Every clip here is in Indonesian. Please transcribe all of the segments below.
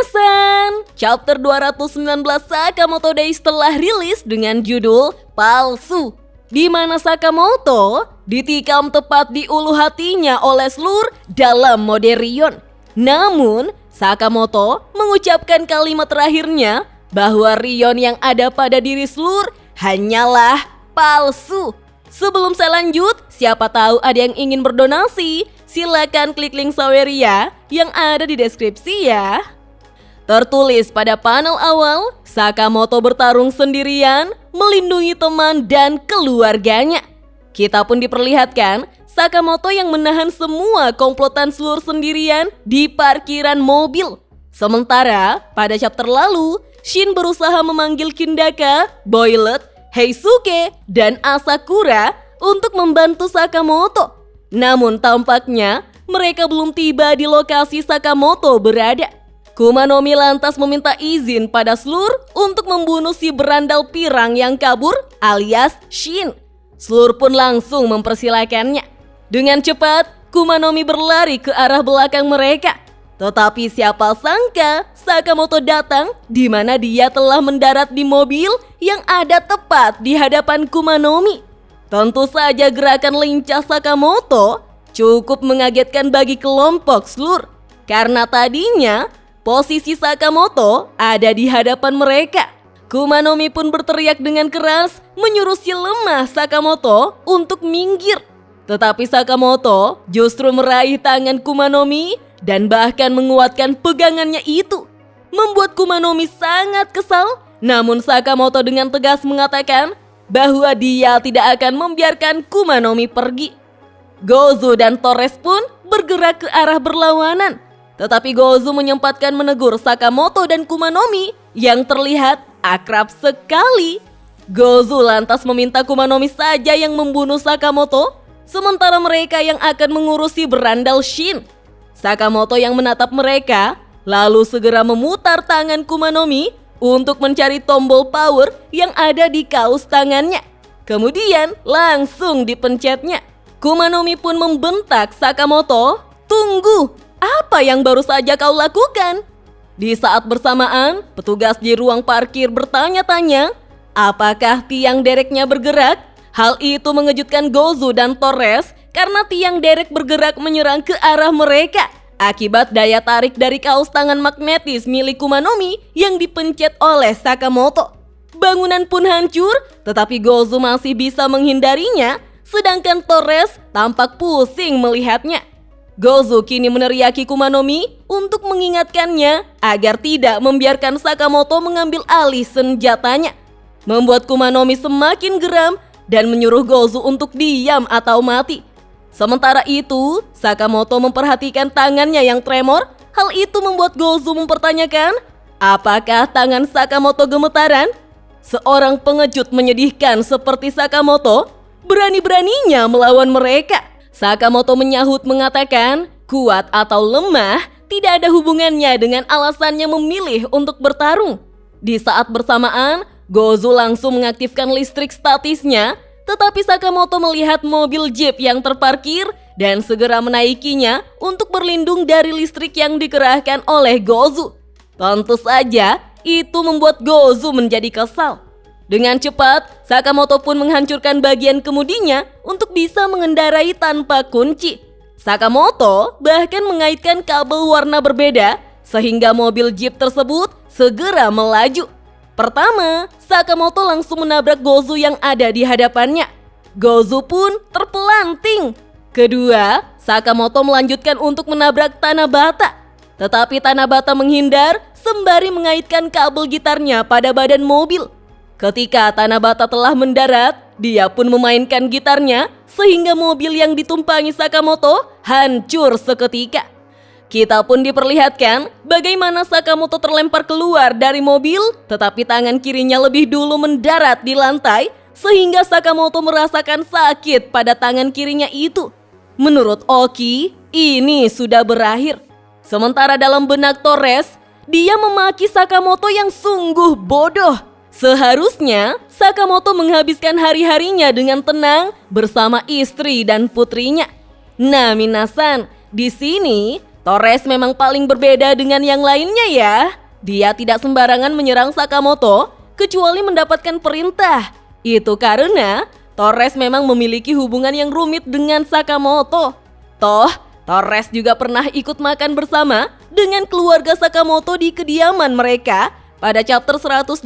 Minasan, chapter 219 Sakamoto Days telah rilis dengan judul Palsu, di mana Sakamoto ditikam tepat di ulu hatinya oleh Slur dalam mode Rion. Namun, Sakamoto mengucapkan kalimat terakhirnya bahwa Rion yang ada pada diri Slur hanyalah palsu. Sebelum saya lanjut, siapa tahu ada yang ingin berdonasi, silakan klik link Saweria yang ada di deskripsi ya. Tertulis pada panel awal, Sakamoto bertarung sendirian, melindungi teman dan keluarganya. Kita pun diperlihatkan Sakamoto yang menahan semua komplotan Slur sendirian di parkiran mobil. Sementara pada chapter lalu, Shin berusaha memanggil Kindaka, Boylet, Heisuke, dan Asakura untuk membantu Sakamoto. Namun tampaknya mereka belum tiba di lokasi Sakamoto berada. Kumanomi lantas meminta izin pada Slur untuk membunuh si berandal pirang yang kabur alias Shin. Slur pun langsung mempersilakannya. Dengan cepat, Kumanomi berlari ke arah belakang mereka. Tetapi siapa sangka Sakamoto datang di mana dia telah mendarat di mobil yang ada tepat di hadapan Kumanomi. Tentu saja gerakan lincah Sakamoto cukup mengagetkan bagi kelompok Slur. Karena tadinya posisi Sakamoto ada di hadapan mereka. Kumanomi pun berteriak dengan keras menyuruh si lemah Sakamoto untuk minggir. Tetapi Sakamoto justru meraih tangan Kumanomi dan bahkan menguatkan pegangannya itu. Membuat Kumanomi sangat kesal, namun Sakamoto dengan tegas mengatakan bahwa dia tidak akan membiarkan Kumanomi pergi. Gozu dan Torres pun bergerak ke arah berlawanan. Tetapi Gozu menyempatkan menegur Sakamoto dan Kumanomi yang terlihat akrab sekali. Gozu lantas meminta Kumanomi saja yang membunuh Sakamoto, sementara mereka yang akan mengurusi berandal Shin. Sakamoto yang menatap mereka, lalu segera memutar tangan Kumanomi untuk mencari tombol power yang ada di kaos tangannya. Kemudian langsung dipencetnya. Kumanomi pun membentak Sakamoto, "Tunggu, apa yang baru saja kau lakukan?" Di saat bersamaan, petugas di ruang parkir bertanya-tanya, apakah tiang dereknya bergerak? Hal itu mengejutkan Gozu dan Torres karena tiang derek bergerak menyerang ke arah mereka akibat daya tarik dari kaos tangan magnetis milik Kumanomi yang dipencet oleh Sakamoto. Bangunan pun hancur, tetapi Gozu masih bisa menghindarinya, sedangkan Torres tampak pusing melihatnya. Gozu kini meneriaki Kumanomi untuk mengingatkannya agar tidak membiarkan Sakamoto mengambil alih senjatanya. Membuat Kumanomi semakin geram dan menyuruh Gozu untuk diam atau mati. Sementara itu, Sakamoto memperhatikan tangannya yang tremor. Hal itu membuat Gozu mempertanyakan, apakah tangan Sakamoto gemetaran? Seorang pengecut menyedihkan seperti Sakamoto berani-beraninya melawan mereka. Sakamoto menyahut mengatakan, kuat atau lemah tidak ada hubungannya dengan alasannya memilih untuk bertarung. Di saat bersamaan, Gozu langsung mengaktifkan listrik statisnya, tetapi Sakamoto melihat mobil jeep yang terparkir dan segera menaikinya untuk berlindung dari listrik yang dikerahkan oleh Gozu. Tentu saja, itu membuat Gozu menjadi kesal. Dengan cepat, Sakamoto pun menghancurkan bagian kemudinya untuk bisa mengendarai tanpa kunci. Sakamoto bahkan mengaitkan kabel warna berbeda sehingga mobil jeep tersebut segera melaju. Pertama, Sakamoto langsung menabrak Gozu yang ada di hadapannya. Gozu pun terpelanting. Kedua, Sakamoto melanjutkan untuk menabrak Tanabata. Tetapi Tanabata menghindar sembari mengaitkan kabel gitarnya pada badan mobil. Ketika Tanabata telah mendarat, dia pun memainkan gitarnya sehingga mobil yang ditumpangi Sakamoto hancur seketika. Kita pun diperlihatkan bagaimana Sakamoto terlempar keluar dari mobil, tetapi tangan kirinya lebih dulu mendarat di lantai sehingga Sakamoto merasakan sakit pada tangan kirinya itu. Menurut Oki, ini sudah berakhir. Sementara dalam benak Torres, dia memaki Sakamoto yang sungguh bodoh. Seharusnya Sakamoto menghabiskan hari-harinya dengan tenang bersama istri dan putrinya. Nah, minasan, di sini Torres memang paling berbeda dengan yang lainnya ya. Dia tidak sembarangan menyerang Sakamoto kecuali mendapatkan perintah. Itu karena Torres memang memiliki hubungan yang rumit dengan Sakamoto. Toh, Torres juga pernah ikut makan bersama dengan keluarga Sakamoto di kediaman mereka pada chapter 189.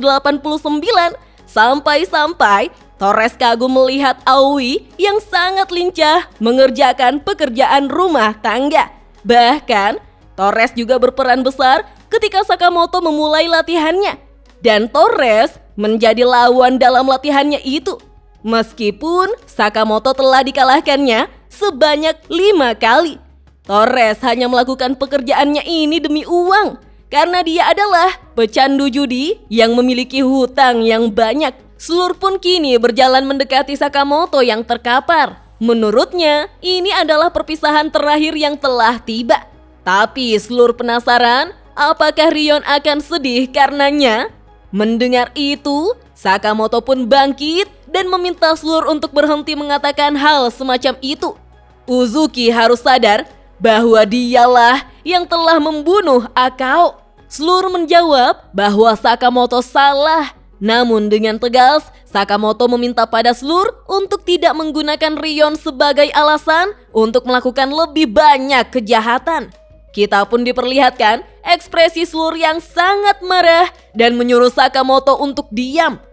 Sampai-sampai Torres kagum melihat Aoi yang sangat lincah mengerjakan pekerjaan rumah tangga. Bahkan, Torres juga berperan besar ketika Sakamoto memulai latihannya. Dan Torres menjadi lawan dalam latihannya itu. Meskipun Sakamoto telah dikalahkannya sebanyak 5 kali. Torres hanya melakukan pekerjaannya ini demi uang. Karena dia adalah pecandu judi yang memiliki hutang yang banyak. Slur pun kini berjalan mendekati Sakamoto yang terkapar. Menurutnya, ini adalah perpisahan terakhir yang telah tiba. Tapi Slur penasaran, apakah Rion akan sedih karenanya? Mendengar itu, Sakamoto pun bangkit dan meminta Slur untuk berhenti mengatakan hal semacam itu. Uzuki harus sadar bahwa dialah yang telah membunuh Akao. Slur menjawab bahwa Sakamoto salah. Namun dengan tegas, Sakamoto meminta pada Slur untuk tidak menggunakan Rion sebagai alasan untuk melakukan lebih banyak kejahatan. Kita pun diperlihatkan ekspresi Slur yang sangat marah dan menyuruh Sakamoto untuk diam.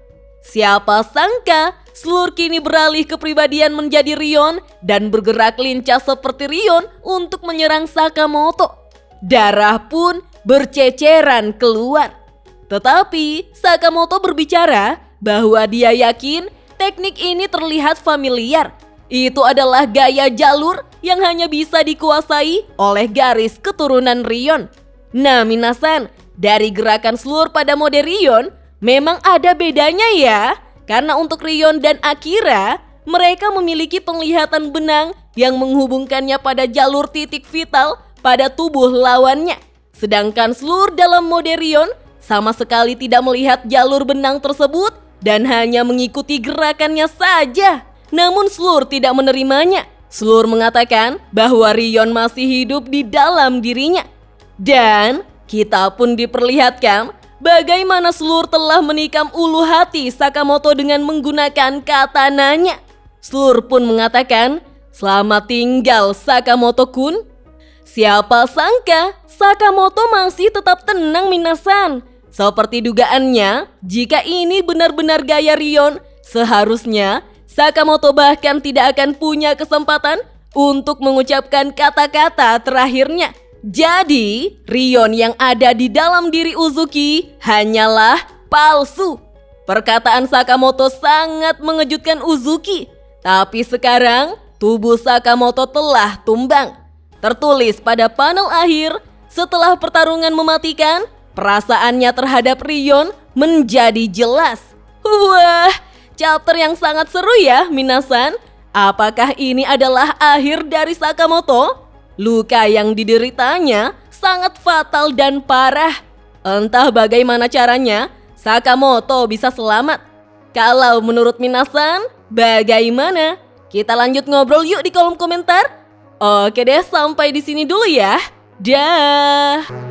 Siapa sangka Slur kini beralih kepribadian menjadi Rion dan bergerak lincah seperti Rion untuk menyerang Sakamoto. Darah pun berceceran keluar. Tetapi Sakamoto berbicara bahwa dia yakin teknik ini terlihat familiar. Itu adalah gaya jalur yang hanya bisa dikuasai oleh garis keturunan Rion. Nah minasan, dari gerakan Slur pada mode Rion memang ada bedanya ya. Karena untuk Rion dan Akira, mereka memiliki penglihatan benang yang menghubungkannya pada jalur titik vital pada tubuh lawannya. Sedangkan Slur dalam mode Rion sama sekali tidak melihat jalur benang tersebut dan hanya mengikuti gerakannya saja. Namun Slur tidak menerimanya. Slur mengatakan bahwa Rion masih hidup di dalam dirinya. Dan kita pun diperlihatkan bagaimana Slur telah menikam ulu hati Sakamoto dengan menggunakan katananya. Slur pun mengatakan, "Selamat tinggal Sakamoto-kun." Siapa sangka Sakamoto masih tetap tenang minasan. Seperti dugaannya, jika ini benar-benar gaya Rion, seharusnya Sakamoto bahkan tidak akan punya kesempatan untuk mengucapkan kata-kata terakhirnya. Jadi, Rion yang ada di dalam diri Uzuki hanyalah palsu. Perkataan Sakamoto sangat mengejutkan Uzuki. Tapi sekarang, tubuh Sakamoto telah tumbang. Tertulis pada panel akhir, setelah pertarungan mematikan, perasaannya terhadap Rion menjadi jelas. Wah, chapter yang sangat seru ya, minasan. Apakah ini adalah akhir dari Sakamoto? Luka yang dideritanya sangat fatal dan parah. Entah bagaimana caranya Sakamoto bisa selamat. Kalau menurut minasan, bagaimana? Kita lanjut ngobrol yuk di kolom komentar. Oke deh, sampai di sini dulu ya. Dah.